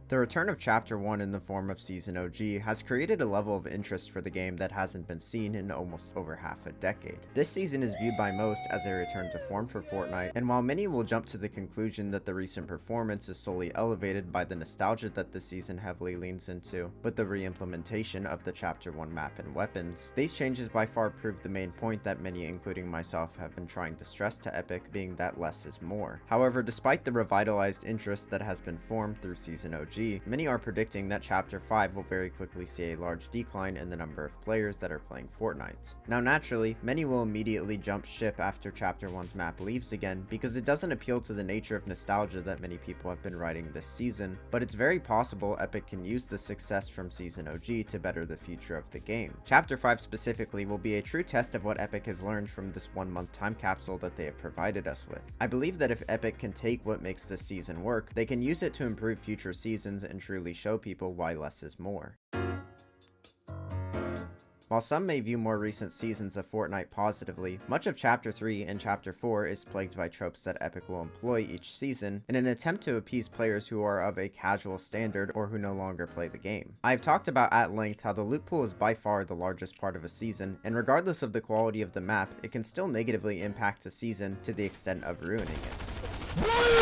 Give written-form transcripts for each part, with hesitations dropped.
The return of Chapter 1 in the form of Season OG has created a level of interest for the game that hasn't been seen in almost over half a decade. This season is viewed by most as a return to form for Fortnite, and while many will jump to the conclusion that the recent performance is solely elevated by the nostalgia that the season heavily leans into, with the re-implementation of the Chapter 1 map and weapons, these changes by far prove the main point that many, including myself, have been trying to stress to Epic, being that less is more. However, despite the revitalized interest that has been formed through Season OG, many are predicting that Chapter 5 will very quickly see a large decline in the number of players that are playing Fortnite. Now naturally, many will immediately jump ship after Chapter 1's map leaves again because it doesn't appeal to the nature of nostalgia that many people have been writing this season, but it's very possible Epic can use the success from Season OG to better the future of the game. Chapter 5 specifically will be a true test of what Epic has learned from this 1-month time capsule that they have provided us with. I believe that if Epic can take what makes this season work, they can use it to improve future seasons and truly show people why less is more. While some may view more recent seasons of Fortnite positively, much of Chapter 3 and Chapter 4 is plagued by tropes that Epic will employ each season in an attempt to appease players who are of a casual standard or who no longer play the game. I have talked about at length how the loot pool is by far the largest part of a season, and regardless of the quality of the map, it can still negatively impact a season to the extent of ruining it.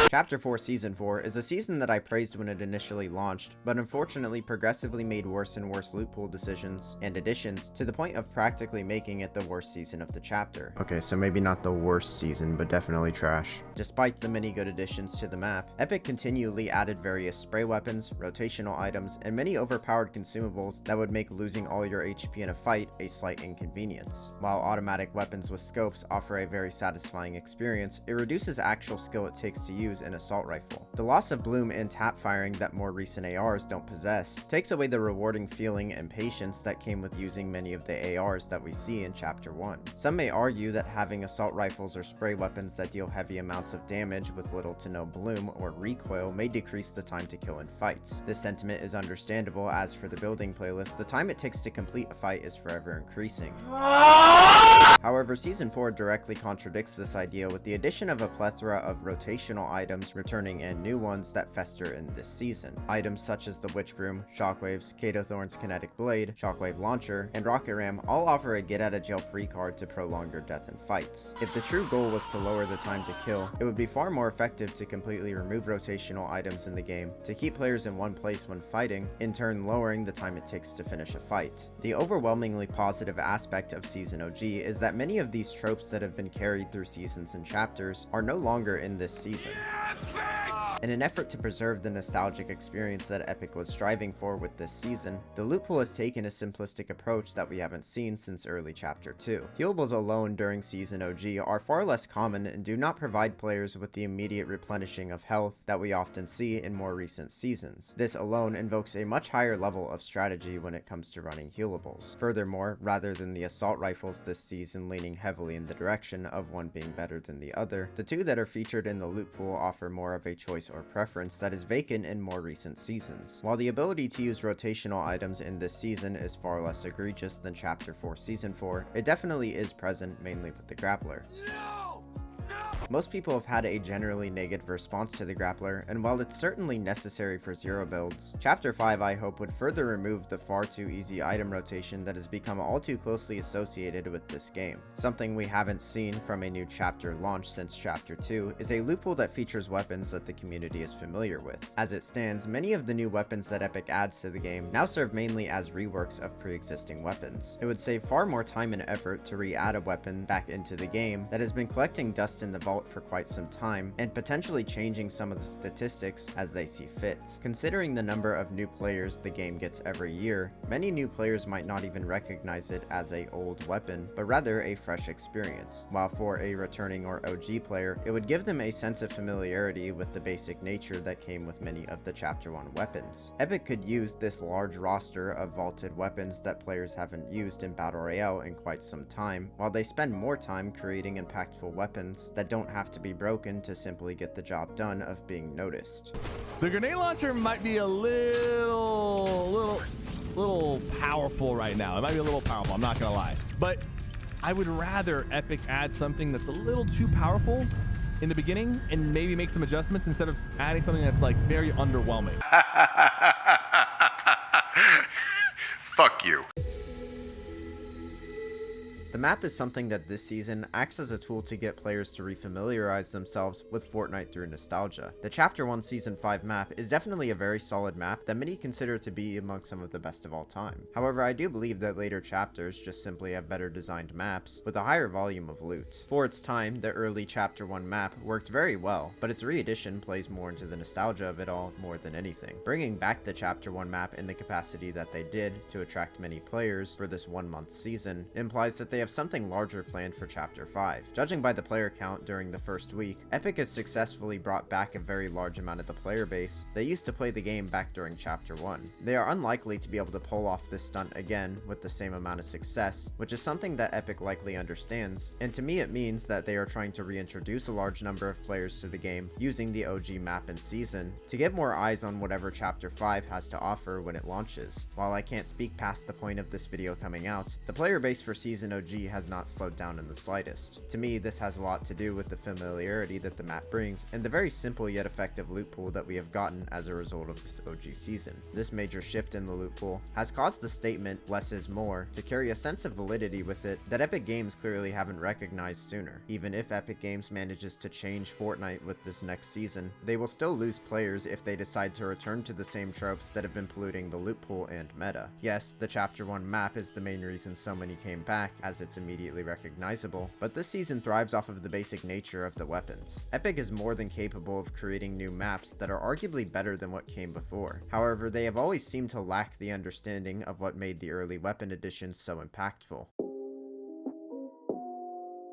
Chapter 4 Season 4 is a season that I praised when it initially launched, but unfortunately progressively made worse and worse loot pool decisions and additions to the point of practically making it the worst season of the chapter. Okay, so maybe not the worst season, but definitely trash. Despite the many good additions to the map, Epic continually added various spray weapons, rotational items, and many overpowered consumables that would make losing all your HP in a fight a slight inconvenience. While automatic weapons with scopes offer a very satisfying experience, it reduces actual skill it takes to use an assault rifle. The loss of bloom and tap firing that more recent ARs don't possess takes away the rewarding feeling and patience that came with using many of the ARs that we see in Chapter 1. Some may argue that having assault rifles or spray weapons that deal heavy amounts of damage with little to no bloom or recoil may decrease the time to kill in fights. This sentiment is understandable, as for the building playlist, the time it takes to complete a fight is forever increasing. However, Season 4 directly contradicts this idea with the addition of a plethora of rotational items returning and new ones that fester in this season. Items such as the Witch Broom, Shockwaves, Kato Thorn's Kinetic Blade, Shockwave Launcher, and Rocket Ram all offer a get out of jail free card to prolong your death in fights. If the true goal was to lower the time to kill, it would be far more effective to completely remove rotational items in the game to keep players in one place when fighting, in turn lowering the time it takes to finish a fight. The overwhelmingly positive aspect of Season OG is that many of these tropes that have been carried through seasons and chapters are no longer in this season. In an effort to preserve the nostalgic experience that Epic was striving for with this season, the loot pool has taken a simplistic approach that we haven't seen since early Chapter 2. Healables alone during Season OG are far less common and do not provide players with the immediate replenishing of health that we often see in more recent seasons. This alone invokes a much higher level of strategy when it comes to running healables. Furthermore, rather than the assault rifles this season leaning heavily in the direction of one being better than the other, the two that are featured in the loot pool offer more of a choice or preference that is vacant in more recent seasons. While the ability to use rotational items in this season is far less egregious than Chapter 4 Season 4, it definitely is present, mainly with the grappler. Most people have had a generally negative response to the grappler, and while it's certainly necessary for zero builds, Chapter 5 I hope would further remove the far too easy item rotation that has become all too closely associated with this game. Something we haven't seen from a new chapter launch since Chapter 2 is a loot pool that features weapons that the community is familiar with. As it stands, many of the new weapons that Epic adds to the game now serve mainly as reworks of pre-existing weapons. It would save far more time and effort to re-add a weapon back into the game that has been collecting dust in the vault for quite some time, and potentially changing some of the statistics as they see fit. Considering the number of new players the game gets every year, many new players might not even recognize it as a old weapon, but rather a fresh experience, while for a returning or OG player, it would give them a sense of familiarity with the basic nature that came with many of the Chapter 1 weapons. Epic could use this large roster of vaulted weapons that players haven't used in Battle Royale in quite some time, while they spend more time creating impactful weapons that don't have to be broken to simply get the job done of being noticed. The grenade launcher might be a little powerful right now. It might be a little powerful, I'm not gonna lie. But I would rather Epic add something that's a little too powerful in the beginning and maybe make some adjustments instead of adding something that's like very underwhelming. Fuck you. The map is something that this season acts as a tool to get players to refamiliarize themselves with Fortnite through nostalgia. The Chapter 1 Season 5 map is definitely a very solid map that many consider to be among some of the best of all time. However, I do believe that later chapters just simply have better designed maps with a higher volume of loot. For its time, the early Chapter 1 map worked very well, but its re-edition plays more into the nostalgia of it all more than anything. Bringing back the Chapter 1 map in the capacity that they did to attract many players for this 1-month season implies that they have something larger planned for Chapter 5. Judging by the player count during the first week, Epic has successfully brought back a very large amount of the player base that used to play the game back during Chapter 1. They are unlikely to be able to pull off this stunt again with the same amount of success, which is something that Epic likely understands, and to me it means that they are trying to reintroduce a large number of players to the game using the OG map and season to get more eyes on whatever Chapter 5 has to offer when it launches. While I can't speak past the point of this video coming out, the player base for Season OG has not slowed down in the slightest. To me, this has a lot to do with the familiarity that the map brings and the very simple yet effective loot pool that we have gotten as a result of this OG season. This major shift in the loot pool has caused the statement "less is more" to carry a sense of validity with it that Epic Games clearly haven't recognized sooner. Even if Epic Games manages to change Fortnite with this next season, they will still lose players if they decide to return to the same tropes that have been polluting the loot pool and meta. Yes, the Chapter 1 map is the main reason so many came back, as it's immediately recognizable, but this season thrives off of the basic nature of the weapons. Epic is more than capable of creating new maps that are arguably better than what came before. However, they have always seemed to lack the understanding of what made the early weapon additions so impactful.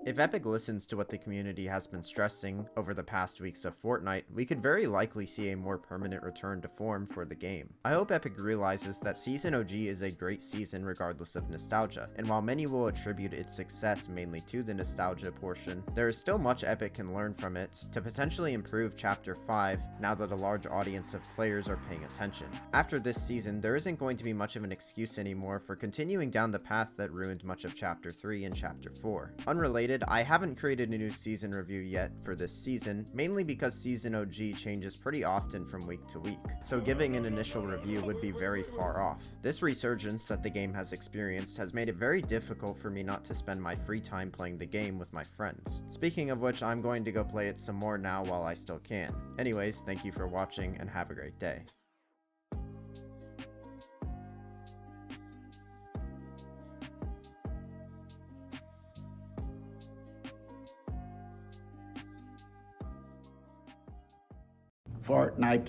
If Epic listens to what the community has been stressing over the past weeks of Fortnite, we could very likely see a more permanent return to form for the game. I hope Epic realizes that Season OG is a great season regardless of nostalgia, and while many will attribute its success mainly to the nostalgia portion, there is still much Epic can learn from it to potentially improve Chapter 5 now that a large audience of players are paying attention. After this season, there isn't going to be much of an excuse anymore for continuing down the path that ruined much of Chapter 3 and Chapter 4. Unrelated, I haven't created a new season review yet for this season, mainly because Season OG changes pretty often from week to week, so giving an initial review would be very far off. This resurgence that the game has experienced has made it very difficult for me not to spend my free time playing the game with my friends. Speaking of which, I'm going to go play it some more now while I still can. Anyways, thank you for watching and have a great day. Fortnite